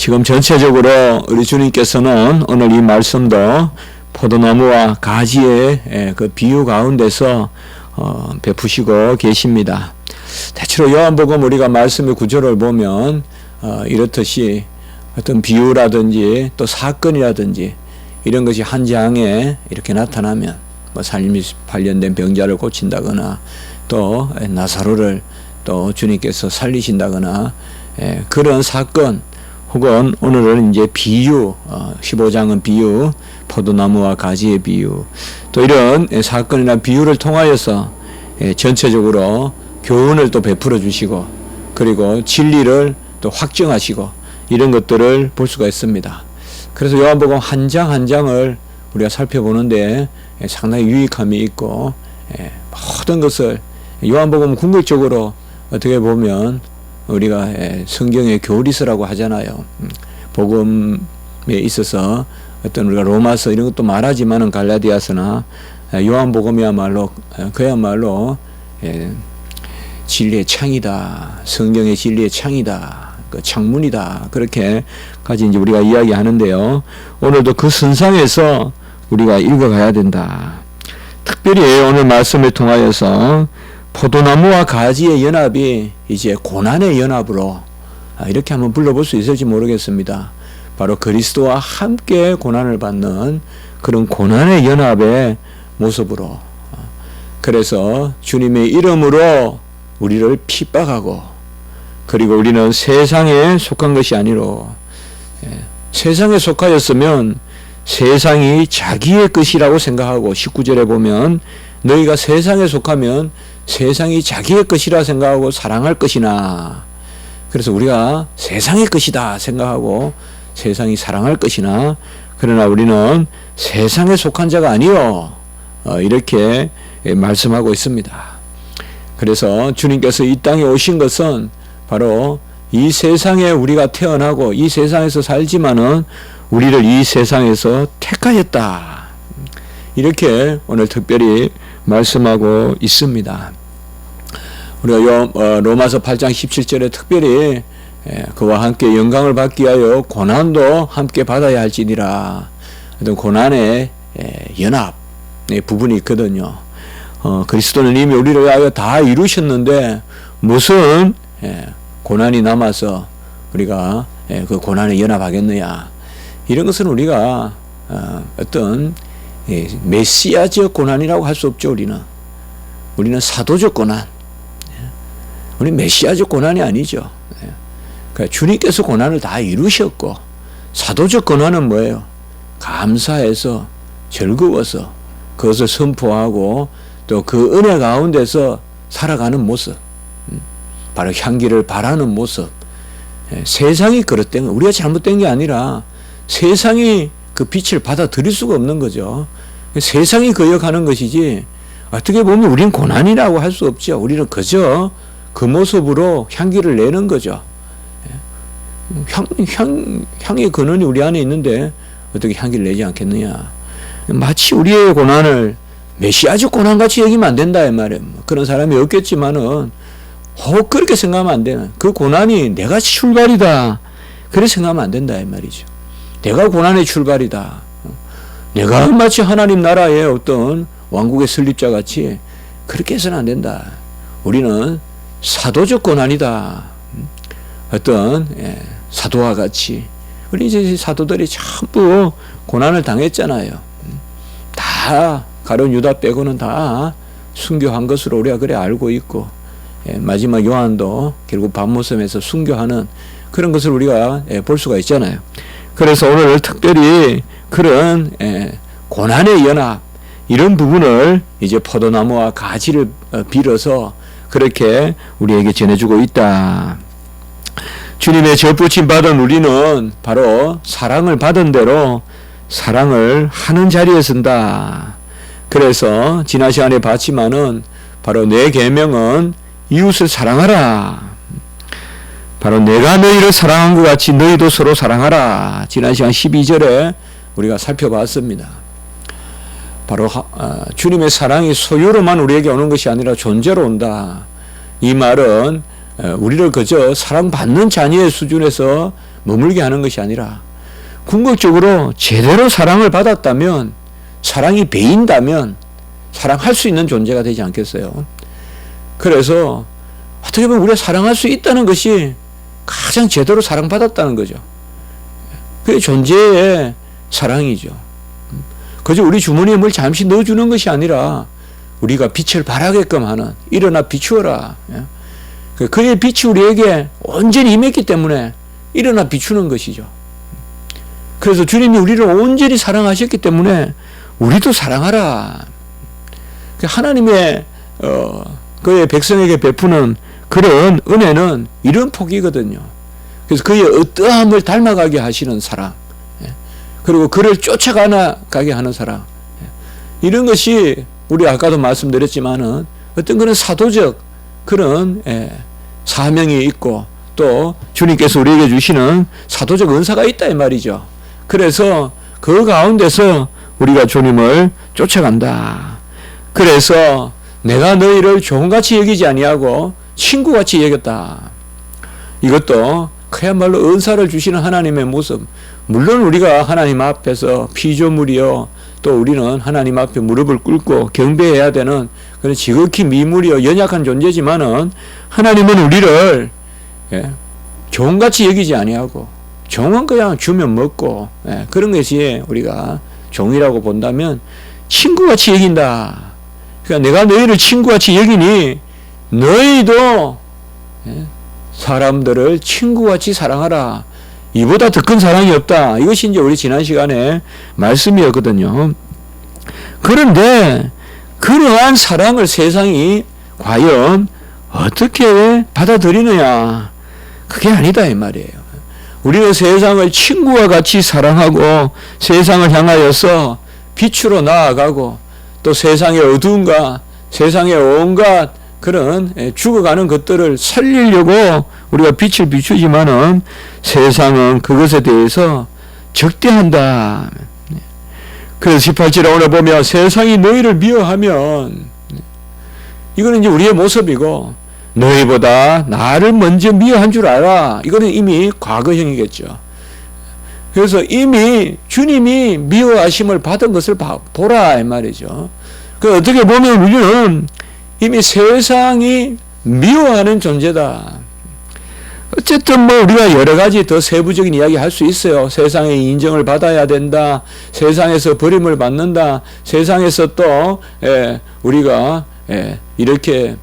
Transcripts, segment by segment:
지금 전체적으로 우리 주님께서는 오늘 이 말씀도 포도나무와 가지의 그 비유 가운데서 베푸시고 계십니다. 대체로 요한복음 우리가 말씀의 구조를 보면 이렇듯이 어떤 비유라든지 또 사건이라든지 이런 것이 한 장에 이렇게 나타나면 뭐 삶이 관련된 병자를 고친다거나 또 나사로를 또 주님께서 살리신다거나 그런 사건 혹은 오늘은 이제 비유 15장은 비유 포도나무와 가지의 비유 또 이런 사건이나 비유를 통하여서 전체적으로 교훈을 또 베풀어 주시고 그리고 진리를 또 확증하시고 이런 것들을 볼 수가 있습니다. 그래서 요한복음 한 장 한 장을 우리가 살펴보는데 상당히 유익함이 있고 모든 것을 요한복음 궁극적으로 어떻게 보면 우리가 성경의 교리서라고 하잖아요. 복음에 있어서 어떤 우리가 로마서 이런 것도 말하지만은 갈라디아서나 요한복음이야말로 그야말로 진리의 창이다. 성경의 진리의 창이다. 그 창문이다. 그렇게까지 이제 우리가 이야기하는데요. 오늘도 그 선상에서 우리가 읽어가야 된다. 특별히 오늘 말씀을 통하여서 포도나무와 가지의 연합이 이제 고난의 연합으로 이렇게 한번 불러볼 수 있을지 모르겠습니다. 바로 그리스도와 함께 고난을 받는 그런 고난의 연합의 모습으로 그래서 주님의 이름으로 우리를 핍박하고 그리고 우리는 세상에 속한 것이 아니로 세상에 속하였으면 세상이 자기의 것이라고 생각하고 19절에 보면 너희가 세상에 속하면 세상이 자기의 것이라 생각하고 사랑할 것이나 그래서 우리가 세상의 것이다 생각하고 세상이 사랑할 것이나 그러나 우리는 세상에 속한 자가 아니요 이렇게 말씀하고 있습니다. 그래서 주님께서 이 땅에 오신 것은 바로 이 세상에 우리가 태어나고 이 세상에서 살지만은 우리를 이 세상에서 택하였다. 이렇게 오늘 특별히 말씀하고 있습니다. 우리가 로마서 8장 17절에 특별히 그와 함께 영광을 받기 위하여 고난도 함께 받아야 할지니라. 어떤 고난의 연합의 부분이 있거든요. 그리스도는 이미 우리를 위하여 다 이루셨는데 무슨 고난이 남아서 우리가 그 고난에 연합하겠느냐. 이런 것은 우리가 어떤 메시아적 고난이라고 할 수 없죠. 우리는 사도적 고난, 우리 메시아적 고난이 아니죠. 그러니까 주님께서 고난을 다 이루셨고 사도적 고난은 뭐예요? 감사해서 즐거워서 그것을 선포하고 또 그 은혜 가운데서 살아가는 모습, 바로 향기를 바라는 모습. 세상이 그렇된 거, 우리가 잘못된 게 아니라 세상이 그 빛을 받아들일 수가 없는 거죠. 세상이 거역하는 것이지 어떻게 보면 우리는 고난이라고 할 수 없죠. 우리는 그저 그 모습으로 향기를 내는 거죠. 향의 근원이 우리 안에 있는데 어떻게 향기를 내지 않겠느냐. 마치 우리의 고난을 메시아적 고난같이 여기면 안 된다 이 말이에요. 그런 사람이 없겠지만은 그렇게 생각하면 안 되는 그 고난이 내가 출발이다. 그렇게 생각하면 안 된다 이 말이죠. 내가 고난의 출발이다. 내가 마치 하나님 나라의 어떤 왕국의 설립자 같이 그렇게 해서는 안 된다. 우리는 사도적 고난이다. 어떤 사도와 같이 우리 이제 사도들이 전부 고난을 당했잖아요. 다 가룟 유다 빼고는 다 순교한 것으로 우리가 그래 알고 있고 마지막 요한도 결국 밤모섬에서 순교하는 그런 것을 우리가 볼 수가 있잖아요. 그래서 오늘 특별히 그런 고난의 연합 이런 부분을 이제 포도나무와 가지를 빌어서 그렇게 우리에게 전해주고 있다. 주님의 젖붙임 받은 우리는 바로 사랑을 받은 대로 사랑을 하는 자리에 선다. 그래서 지난 시간에 봤지만은 바로 내 계명은 이웃을 사랑하라. 바로 내가 너희를 사랑한 것 같이 너희도 서로 사랑하라. 지난 시간 12절에 우리가 살펴봤습니다. 바로 주님의 사랑이 소유로만 우리에게 오는 것이 아니라 존재로 온다. 이 말은 우리를 그저 사랑받는 자녀의 수준에서 머물게 하는 것이 아니라 궁극적으로 제대로 사랑을 받았다면, 사랑이 배인다면 사랑할 수 있는 존재가 되지 않겠어요? 그래서 어떻게 보면 우리가 사랑할 수 있다는 것이 가장 제대로 사랑받았다는 거죠. 그게 존재의 사랑이죠. 그저 우리 주머니에 뭘 잠시 넣어주는 것이 아니라 우리가 빛을 발하게끔 하는, 일어나 비추어라. 그의 빛이 우리에게 온전히 임했기 때문에 일어나 비추는 것이죠. 그래서 주님이 우리를 온전히 사랑하셨기 때문에 우리도 사랑하라. 하나님의 그의 백성에게 베푸는 그런 은혜는 이런 폭이거든요. 그래서 그의 어떠함을 닮아가게 하시는 사랑, 그리고 그를 쫓아가게 하는 사랑, 이런 것이 우리 아까도 말씀드렸지만은 어떤 그런 사도적 그런 사명이 있고 또 주님께서 우리에게 주시는 사도적 은사가 있다 이 말이죠. 그래서 그 가운데서 우리가 주님을 쫓아간다. 그래서 내가 너희를 종같이 여기지 아니하고 친구같이 여겼다. 이것도 그야말로 은사를 주시는 하나님의 모습. 물론 우리가 하나님 앞에서 피조물이요, 또 우리는 하나님 앞에 무릎을 꿇고 경배해야 되는 그런 지극히 미물이요 연약한 존재지만은 하나님은 우리를 종같이 여기지 아니하고, 종은 그냥 주면 먹고 그런 것이 우리가 종이라고 본다면 친구같이 여긴다. 그러니까 내가 너희를 친구같이 여기니 너희도 사람들을 친구같이 사랑하라. 이보다 더 큰 사랑이 없다. 이것이 이제 우리 지난 시간에 말씀이었거든요. 그런데 그러한 사랑을 세상이 과연 어떻게 받아들이느냐? 그게 아니다 이 말이에요. 우리는 세상을 친구와 같이 사랑하고 세상을 향하여서 빛으로 나아가고 또 세상의 어두움과 세상의 온갖 그런 죽어가는 것들을 살리려고 우리가 빛을 비추지만은 세상은 그것에 대해서 적대한다. 그래서 18절에 오늘 보면 세상이 너희를 미워하면, 이거는 이제 우리의 모습이고, 너희보다 나를 먼저 미워한 줄 알아. 이거는 이미 과거형이겠죠. 그래서 이미 주님이 미워하심을 받은 것을 보라 이 말이죠. 그 어떻게 보면 우리는 이미 세상이 미워하는 존재다. 어쨌든 뭐 우리가 여러 가지 더 세부적인 이야기 할 수 있어요. 세상의 인정을 받아야 된다. 세상에서 버림을 받는다. 세상에서 또 우리가 이렇게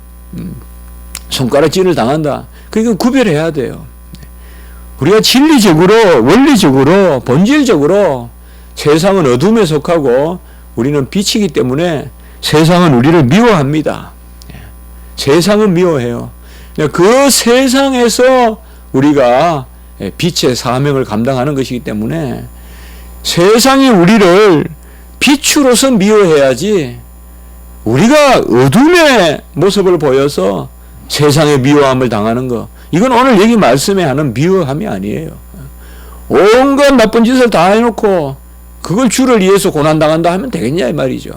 손가락질을 당한다. 그러니까 구별해야 돼요. 우리가 진리적으로, 원리적으로, 본질적으로 세상은 어둠에 속하고 우리는 빛이기 때문에 세상은 우리를 미워합니다. 세상은 미워해요. 그 세상에서 우리가 빛의 사명을 감당하는 것이기 때문에 세상이 우리를 빛으로서 미워해야지, 우리가 어둠의 모습을 보여서 세상의 미워함을 당하는 것, 이건 오늘 여기 말씀에 하는 미워함이 아니에요. 온갖 나쁜 짓을 다 해놓고 그걸 주를 위해서 고난당한다 하면 되겠냐 이 말이죠.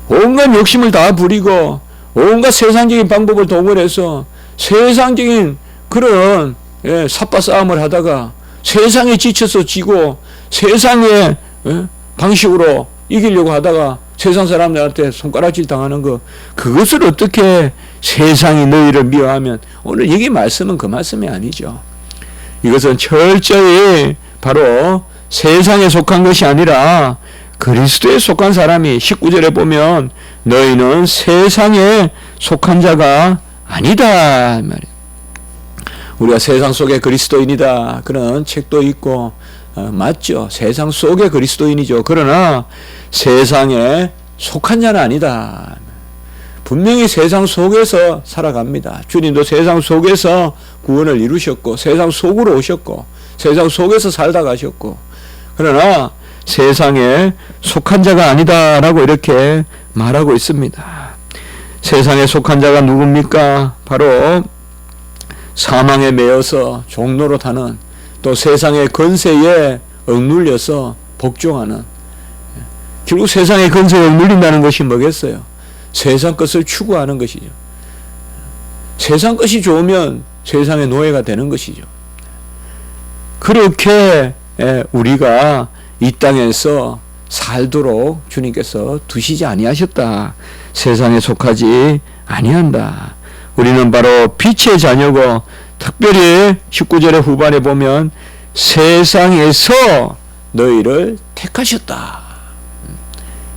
온갖 욕심을 다 부리고 온갖 세상적인 방법을 동원해서 세상적인 그런 삿바싸움을 하다가 세상에 지쳐서 지고 세상의 방식으로 이기려고 하다가 세상 사람들한테 손가락질 당하는 것, 그것을 어떻게 세상이 너희를 미워하면, 오늘 여기 말씀은 그 말씀이 아니죠. 이것은 철저히 바로 세상에 속한 것이 아니라 그리스도에 속한 사람이, 19절에 보면 너희는 세상에 속한 자가 아니다 말이에요. 우리가 세상 속의 그리스도인이다 그런 책도 있고 맞죠. 세상 속의 그리스도인이죠. 그러나 세상에 속한 자는 아니다. 분명히 세상 속에서 살아갑니다. 주님도 세상 속에서 구원을 이루셨고 세상 속으로 오셨고 세상 속에서 살다 가셨고, 그러나 세상에 속한 자가 아니다라고 이렇게 말하고 있습니다. 세상에 속한 자가 누굽니까? 바로 사망에 매여서 종노릇하는, 또 세상의 권세에 억눌려서 복종하는, 결국 세상의 권세에 억눌린다는 것이 뭐겠어요? 세상 것을 추구하는 것이죠. 세상 것이 좋으면 세상의 노예가 되는 것이죠. 그렇게 우리가 이 땅에서 살도록 주님께서 두시지 아니하셨다. 세상에 속하지 아니한다. 우리는 바로 빛의 자녀고, 특별히 19절의 후반에 보면 세상에서 너희를 택하셨다.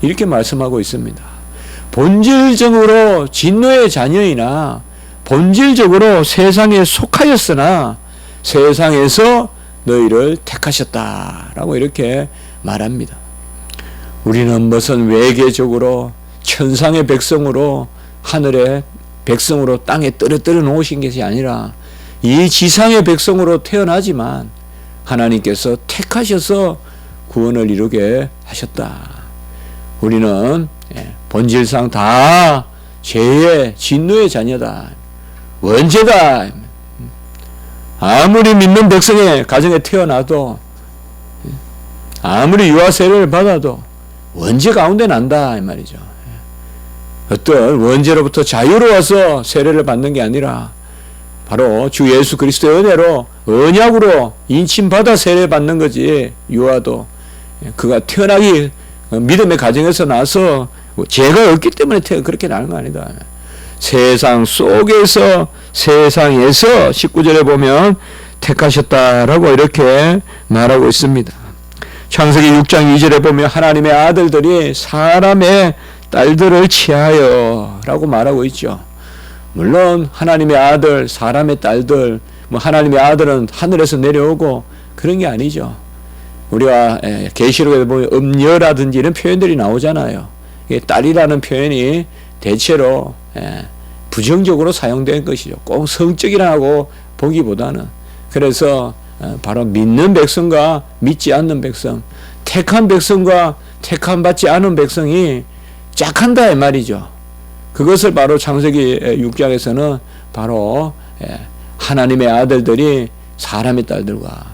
이렇게 말씀하고 있습니다. 본질적으로 진노의 자녀이나 본질적으로 세상에 속하였으나 세상에서 너희를 택하셨다라고 이렇게 말합니다. 우리는 무슨 외계적으로 천상의 백성으로 하늘의 백성으로 땅에 떨어뜨려 놓으신 것이 아니라 이 지상의 백성으로 태어나지만 하나님께서 택하셔서 구원을 이루게 하셨다. 우리는 본질상 다 죄의 진노의 자녀다. 원죄다. 아무리 믿는 백성의 가정에 태어나도, 아무리 유아 세례를 받아도 원죄 가운데 난다 이 말이죠. 어떤 원죄로부터 자유로워서 세례를 받는 게 아니라 바로 주 예수 그리스도의 은혜로 언약으로 인침받아 세례 받는 거지. 유아도 그가 태어나기 믿음의 가정에서 나서 죄가 없기 때문에 그렇게 나는 거 아니다. 세상 속에서, 세상에서 19절에 보면 택하셨다라고 이렇게 말하고 있습니다. 창세기 6장 2절에 보면 하나님의 아들들이 사람의 딸들을 취하여 라고 말하고 있죠. 물론 하나님의 아들, 사람의 딸들, 하나님의 아들은 하늘에서 내려오고 그런 게 아니죠. 우리가 계시록에 보면 음녀라든지 이런 표현들이 나오잖아요. 딸이라는 표현이 대체로 부정적으로 사용된 것이죠. 꼭 성적이라고 보기보다는. 그래서 바로 믿는 백성과 믿지 않는 백성, 택한 백성과 택함 받지 않은 백성이 짝한다 이 말이죠. 그것을 바로 창세기 6장에서는 바로 하나님의 아들들이 사람의 딸들과,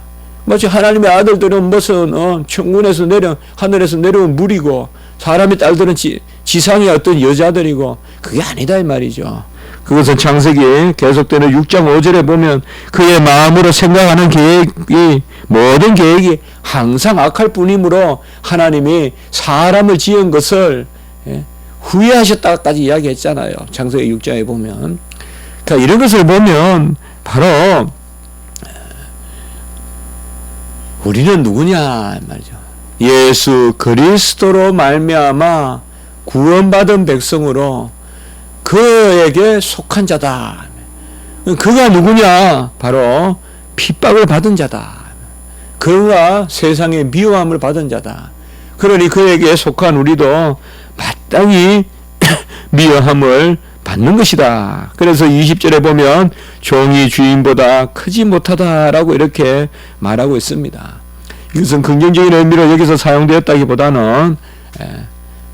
마치 하나님의 아들들은 무슨 천군에서 하늘에서 내려온 물이고 사람의 딸들은 지상의 어떤 여자들이고 그게 아니다 이 말이죠. 그것은 창세기 계속되는 6장 5절에 보면 그의 마음으로 생각하는 계획이, 모든 계획이 항상 악할 뿐이므로 하나님이 사람을 지은 것을 후회하셨다까지 이야기했잖아요. 창세기 6장에 보면. 그러니까 이런 것을 보면 바로 우리는 누구냐 말이죠. 예수 그리스도로 말미암아 구원받은 백성으로 그에게 속한 자다. 그가 누구냐? 바로 핍박을 받은 자다. 그가 세상의 미워함을 받은 자다. 그러니 그에게 속한 우리도 마땅히 미워함을 받는 것이다. 그래서 20절에 보면 종이 주인보다 크지 못하다라고 이렇게 말하고 있습니다. 이것은 긍정적인 의미로 여기서 사용되었다기보다는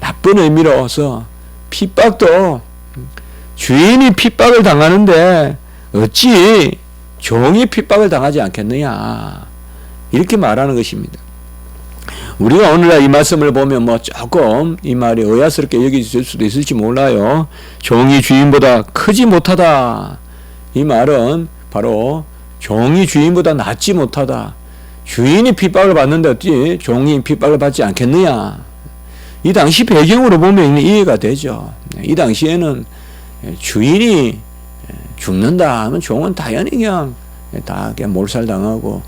나쁜 의미로서 핍박도 주인이 핍박을 당하는데 어찌 종이 핍박을 당하지 않겠느냐, 이렇게 말하는 것입니다. 우리가 오늘날 이 말씀을 보면 조금 이 말이 의아스럽게 여겨질 수도 있을지 몰라요. 종이 주인보다 크지 못하다. 이 말은 바로 종이 주인보다 낫지 못하다. 주인이 핍박을 받는데 어찌 종이 핍박을 받지 않겠느냐. 이 당시 배경으로 보면 이해가 되죠. 이 당시에는 주인이 죽는다 하면 종은 당연히 그냥 몰살당하고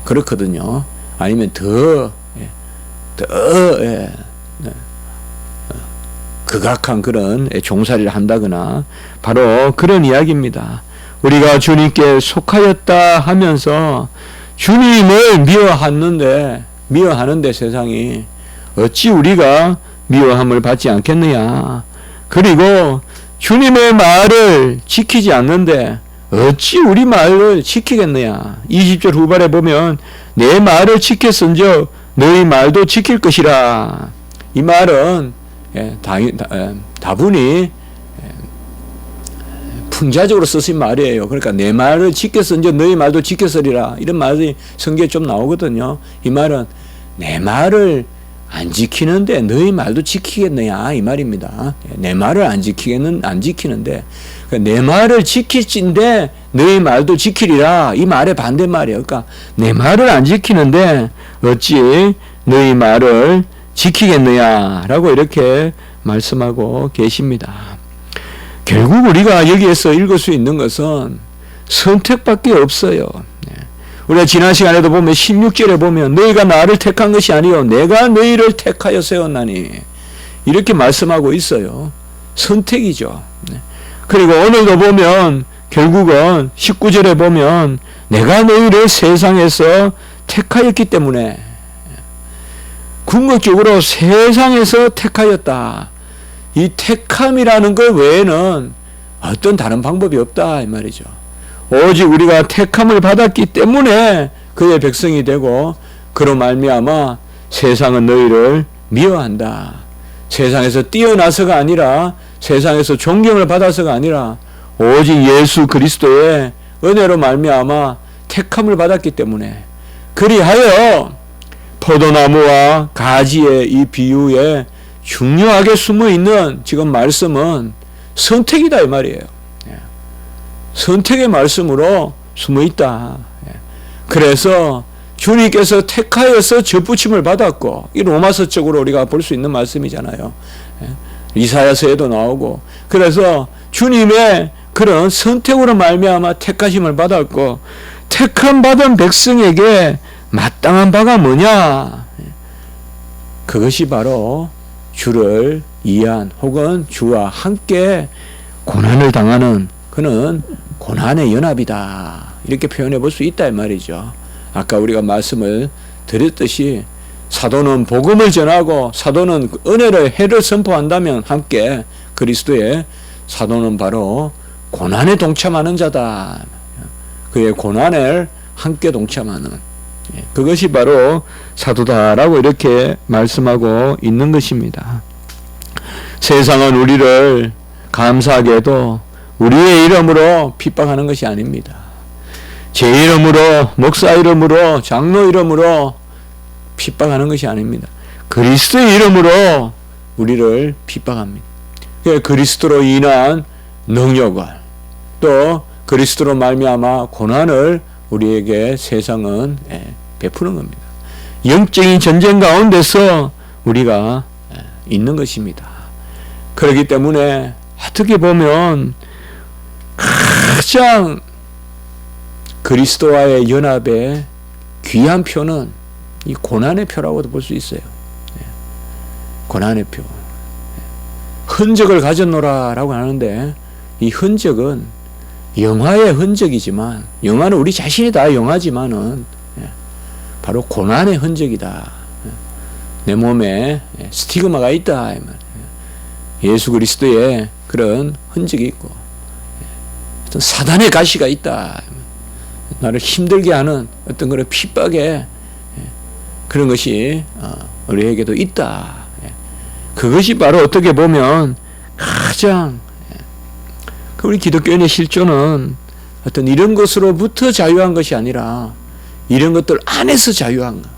그렇거든요. 아니면 더 극악한 그런 종살이를 한다거나 바로 그런 이야기입니다. 우리가 주님께 속하였다 하면서 주님을 미워하는데 세상이 어찌 우리가 미워함을 받지 않겠느냐. 그리고 주님의 말을 지키지 않는데 어찌 우리 말을 지키겠느냐. 20절 후반에 보면 내 말을 지켰은즉 너희 말도 지킬 것이라. 이 말은 다분히 풍자적으로 쓰신 말이에요. 그러니까 내 말을 지켰은즉 너희 말도 지켰으리라. 이런 말이 성경에 좀 나오거든요. 이 말은 내 말을 안 지키는데 너희 말도 지키겠느냐 이 말입니다. 내 말을 안 지키는데 그러니까 내 말을 지킬진데 너희 말도 지키리라. 이 말의 반대말이에요. 그러니까 내 말을 안 지키는데 어찌 너희 말을 지키겠느냐라고 이렇게 말씀하고 계십니다. 결국 우리가 여기에서 읽을 수 있는 것은 선택밖에 없어요. 우리가 지난 시간에도 보면 16절에 보면 너희가 나를 택한 것이 아니요 내가 너희를 택하여 세웠나니 이렇게 말씀하고 있어요. 선택이죠. 그리고 오늘도 보면 결국은 19절에 보면 내가 너희를 세상에서 택하였기 때문에 궁극적으로 세상에서 택하였다. 이 택함이라는 것 외에는 어떤 다른 방법이 없다 이 말이죠. 오직 우리가 택함을 받았기 때문에 그의 백성이 되고 그로 말미암아 세상은 너희를 미워한다. 세상에서 뛰어나서가 아니라 세상에서 존경을 받아서가 아니라 오직 예수 그리스도의 은혜로 말미암아 택함을 받았기 때문에 그리하여 포도나무와 가지의 이 비유에 중요하게 숨어있는 지금 말씀은 선택이다 이 말이에요. 선택의 말씀으로 숨어있다. 그래서 주님께서 택하여서 접붙임을 받았고 이 로마서적으로 우리가 볼 수 있는 말씀이잖아요. 이사야서에도 나오고 그래서 주님의 그런 선택으로 말미암아 택하심을 받았고 택함 받은 백성에게 마땅한 바가 뭐냐? 그것이 바로 주를 이해한 혹은 주와 함께 고난을 당하는 그는 고난의 연합이다. 이렇게 표현해 볼 수 있다 이 말이죠. 아까 우리가 말씀을 드렸듯이 사도는 복음을 전하고 사도는 은혜를 해를 선포한다면 함께 그리스도의 사도는 바로 고난에 동참하는 자다. 그의 고난을 함께 동참하는 그것이 바로 사도다라고 이렇게 말씀하고 있는 것입니다. 세상은 우리를 감사하게도 우리의 이름으로 핍박하는 것이 아닙니다. 제 이름으로, 목사 이름으로, 장로 이름으로 핍박하는 것이 아닙니다. 그리스도의 이름으로 우리를 핍박합니다. 그리스도로 인한 능력을 또 그리스도로 말미암아 고난을 우리에게 세상은 베푸는 겁니다. 영적인 전쟁 가운데서 우리가 있는 것입니다. 그렇기 때문에 어떻게 보면 가장 그리스도와의 연합의 귀한 표는 이 고난의 표라고도 볼 수 있어요. 고난의 표. 흔적을 가졌노라라고 하는데 이 흔적은 영화의 흔적이지만 예수는 우리 자신이 다 영화지만은 바로 고난의 흔적이다. 내 몸에 스티그마가 있다. 예수 그리스도의 그런 흔적이 있고 어떤 사단의 가시가 있다. 나를 힘들게 하는 어떤 그런 핍박의 그런 것이 우리에게도 있다. 그것이 바로 어떻게 보면 가장 우리 기독교인의 실존은 어떤 이런 것으로부터 자유한 것이 아니라 이런 것들 안에서 자유한 것.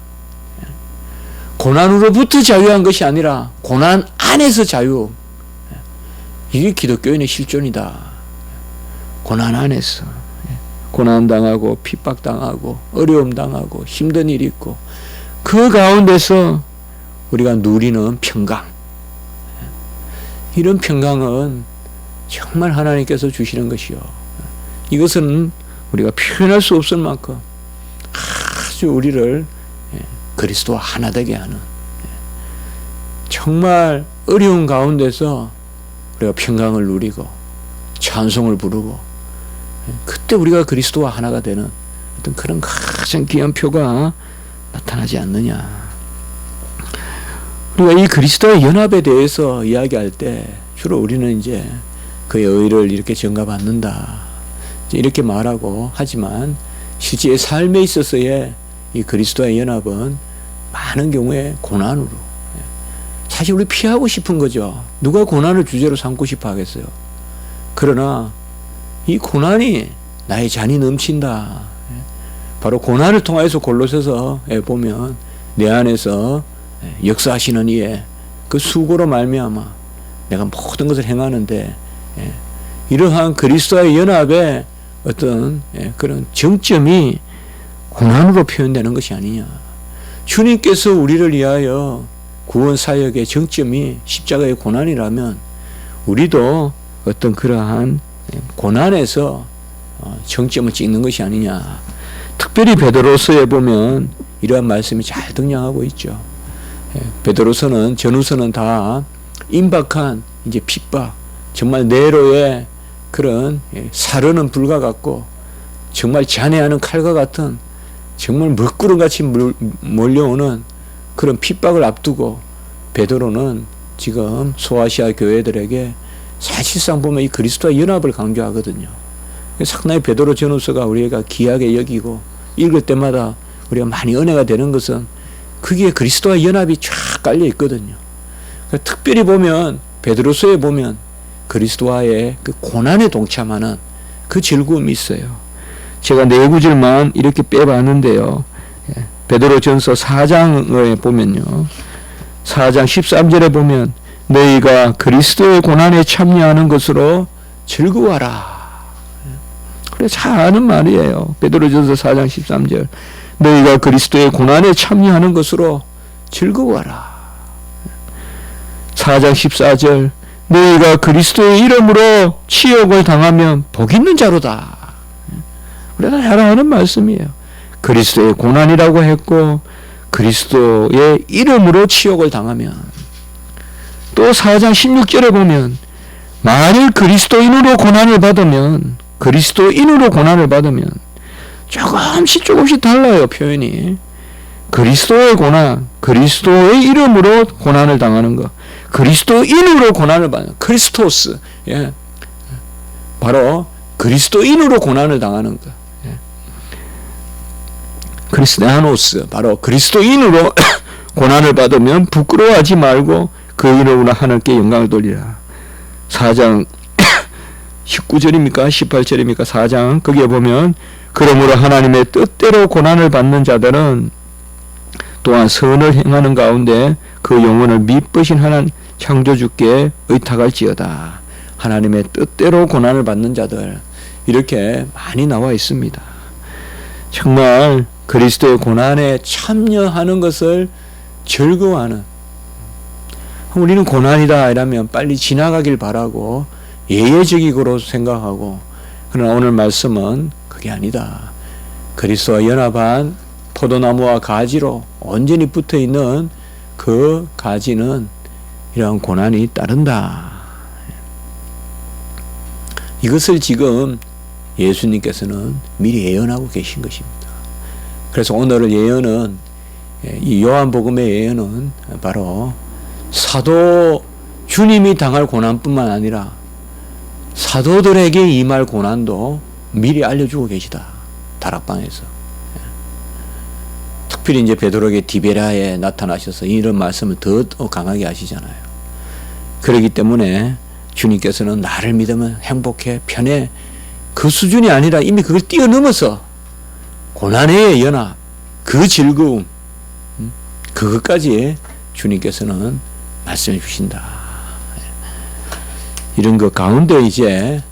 고난으로부터 자유한 것이 아니라 고난 안에서 자유. 이게 기독교인의 실존이다. 고난 안에서. 고난당하고 핍박당하고 어려움당하고 힘든 일이 있고 그 가운데서 우리가 누리는 평강. 이런 평강은 정말 하나님께서 주시는 것이요. 이것은 우리가 표현할 수 없을 만큼 아주 우리를 그리스도와 하나 되게 하는 정말 어려운 가운데서 우리가 평강을 누리고 찬송을 부르고 그때 우리가 그리스도와 하나가 되는 어떤 그런 가장 귀한 표가 나타나지 않느냐. 우리가 이 그리스도의 연합에 대해서 이야기할 때 주로 우리는 이제 그의 의를 이렇게 전가받는다 이렇게 말하고 하지만 실제 삶에 있어서의 이 그리스도의 연합은 많은 경우에 고난으로 사실 우리 피하고 싶은 거죠. 누가 고난을 주제로 삼고 싶어 하겠어요. 그러나 이 고난이 나의 잔이 넘친다. 바로 고난을 통해서 골로새서에 보면 내 안에서 역사하시는 이의 그 수고로 말미암아 내가 모든 것을 행하는데 이러한 그리스도와의 연합의 어떤 그런 정점이 고난으로 표현되는 것이 아니냐. 주님께서 우리를 위하여 구원 사역의 정점이 십자가의 고난이라면 우리도 어떤 그러한 고난에서 정점을 찍는 것이 아니냐. 특별히 베드로서에 보면 이러한 말씀이 잘 등장하고 있죠. 베드로서는 전후서는 다 임박한 이제 핍박, 정말 네로의 그런 사르는 불과 같고 정말 잔해하는 칼과 같은 정말 먹구름같이 몰려오는 그런 핍박을 앞두고 베드로는 지금 소아시아 교회들에게 사실상 보면 이 그리스도와 연합을 강조하거든요. 상당히 베드로 전후서가 우리가 귀하게 여기고 읽을 때마다 우리가 많이 은혜가 되는 것은 거기에 그리스도와 연합이 쫙 깔려 있거든요. 특별히 보면 베드로서에 보면 그리스도와의 그 고난에 동참하는 그 즐거움이 있어요. 제가 네 구절만 이렇게 빼봤는데요. 베드로전서 4장에 보면요. 4장 13절에 보면 너희가 그리스도의 고난에 참여하는 것으로 즐거워하라. 그래 잘 아는 말이에요. 베드로전서 4장 13절 너희가 그리스도의 고난에 참여하는 것으로 즐거워하라. 4장 14절 너희가 그리스도의 이름으로 치욕을 당하면 복 있는 자로다. 우리가 잘 아는 말씀이에요. 그리스도의 고난이라고 했고 그리스도의 이름으로 치욕을 당하면 또 4장 16절에 보면 만일 그리스도인으로 고난을 받으면 조금씩 달라요. 표현이. 그리스도의 고난, 그리스도의 이름으로 고난을 당하는 것, 그리스도인으로 고난을 받는 크리스토스, 바로 그리스도인으로 고난을 당하는 것, 크리스티아노스, 바로 그리스도인으로 고난을 받으면 부끄러워하지 말고 그 이름으로 하나님께 영광을 돌리라. 4장 19절입니까? 18절입니까? 4장 거기에 보면 그러므로 하나님의 뜻대로 고난을 받는 자들은 또한 선을 행하는 가운데 그 영혼을 미쁘신 하나님 창조주께 의탁할지어다. 하나님의 뜻대로 고난을 받는 자들 이렇게 많이 나와 있습니다. 정말 그리스도의 고난에 참여하는 것을 즐거워하는, 우리는 고난이다 이러면 빨리 지나가길 바라고 예외적이고 생각하고, 그러나 오늘 말씀은 그게 아니다. 그리스도와 연합한 포도나무와 가지로 온전히 붙어있는 그 가지는 이러한 고난이 따른다. 이것을 지금 예수님께서는 미리 예언하고 계신 것입니다. 그래서 오늘 예언은, 이 요한복음의 예언은 바로 사도 주님이 당할 고난뿐만 아니라 사도들에게 임할 고난도 미리 알려주고 계시다. 다락방에서. 특별히 이제 베드로에게 디베라에 나타나셔서 이런 말씀을 더 강하게 하시잖아요. 그렇기 때문에 주님께서는 나를 믿으면 행복해, 편해, 그 수준이 아니라 이미 그걸 뛰어넘어서 고난의 연합, 그 즐거움, 그것까지 주님께서는 말씀해 주신다. 이런 것 가운데 이제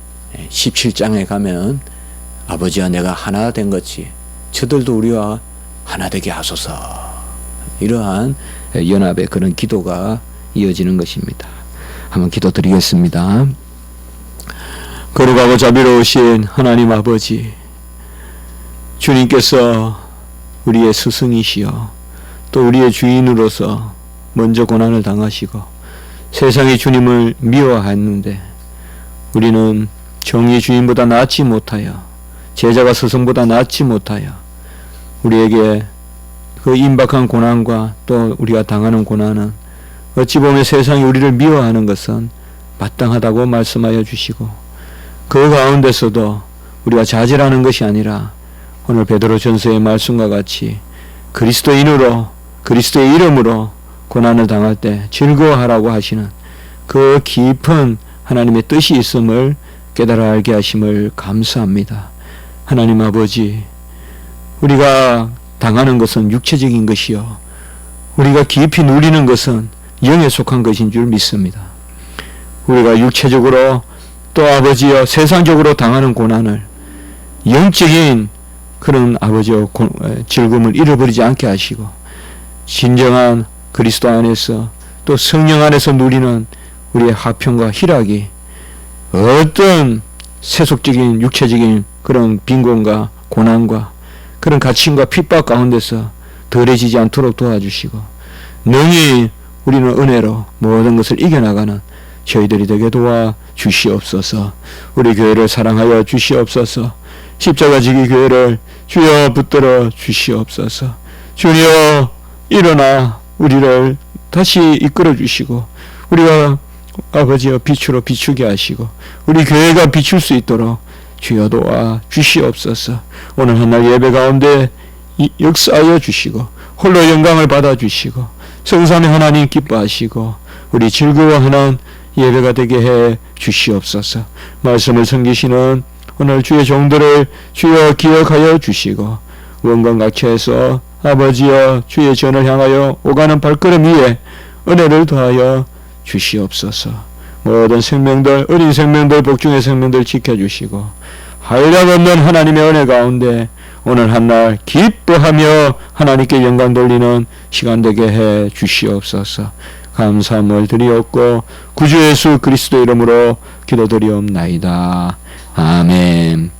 17장에 가면 아버지와 내가 하나 된 것이 저들도 우리와 하나 되게 하소서, 이러한 연합의 그런 기도가 이어지는 것입니다. 한번 기도드리겠습니다. 거룩하고 자비로우신 하나님 아버지, 주님께서 우리의 스승이시여 또 우리의 주인으로서 먼저 고난을 당하시고 세상이 주님을 미워했는데 우리는 정의의 주인보다 낫지 못하여, 제자가 스승보다 낫지 못하여 우리에게 그 임박한 고난과 또 우리가 당하는 고난은 어찌 보면 세상이 우리를 미워하는 것은 마땅하다고 말씀하여 주시고, 그 가운데서도 우리가 자질하는 것이 아니라 오늘 베드로전서의 말씀과 같이 그리스도인으로, 그리스도의 이름으로 고난을 당할 때 즐거워하라고 하시는 그 깊은 하나님의 뜻이 있음을 깨달아 알게 하심을 감사합니다. 하나님 아버지, 우리가 당하는 것은 육체적인 것이요 우리가 깊이 누리는 것은 영에 속한 것인 줄 믿습니다. 우리가 육체적으로 또 아버지여 세상적으로 당하는 고난을 영적인 그런 아버지여 즐거움을 잃어버리지 않게 하시고 진정한 그리스도 안에서 또 성령 안에서 누리는 우리의 화평과 희락이 어떤 세속적인 육체적인 그런 빈곤과 고난과 그런 갇힘과 핍박 가운데서 덜해지지 않도록 도와주시고 능히 우리는 은혜로 모든 것을 이겨나가는 저희들이 되게 도와주시옵소서. 우리 교회를 사랑하여 주시옵소서. 십자가 지기 교회를 주여 붙들어 주시옵소서. 주여 일어나 우리를 다시 이끌어 주시고 우리가 아버지여 빛으로 비추게 하시고 우리 교회가 비출 수 있도록 주여 도와 주시옵소서. 오늘 한날 예배 가운데 역사하여 주시고 홀로 영광을 받아 주시고 성삼위 하나님 기뻐하시고 우리 즐거워하는 예배가 되게 해 주시옵소서. 말씀을 섬기시는 오늘 주의 종들을 주여 기억하여 주시고 원광각처에서 아버지여 주의 전을 향하여 오가는 발걸음 위에 은혜를 더하여 주시옵소서. 모든 생명들 어린 생명들 복중의 생명들 지켜주시고 한량없는 하나님의 은혜 가운데 오늘 한날 기뻐하며 하나님께 영광 돌리는 시간 되게 해 주시옵소서. 감사함을 드리옵고 구주 예수 그리스도 이름으로 기도드리옵나이다. 아멘.